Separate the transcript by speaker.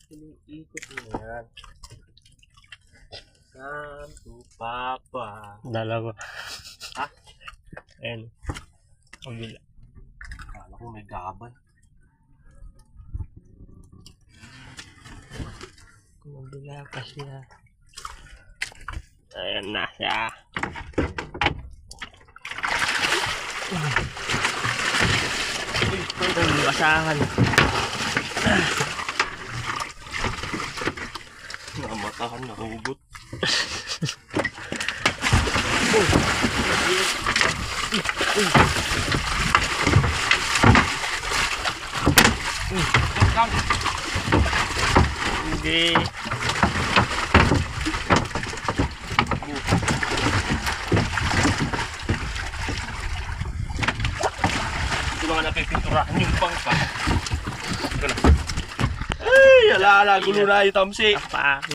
Speaker 1: Huling ikot mo yan. Santo Papa.
Speaker 2: Dalawa.
Speaker 1: Ha?
Speaker 2: Ayan. Pagila.
Speaker 1: Kala ko may gabay.
Speaker 2: Kumabila pa siya. Ayan na siya. Ang basahan.
Speaker 1: Namatahan, nahugot.
Speaker 2: Hindi.
Speaker 1: Ito mga napipinturahan yung bangka. Ay, alala, gulo na yung tamsi.
Speaker 2: Apa?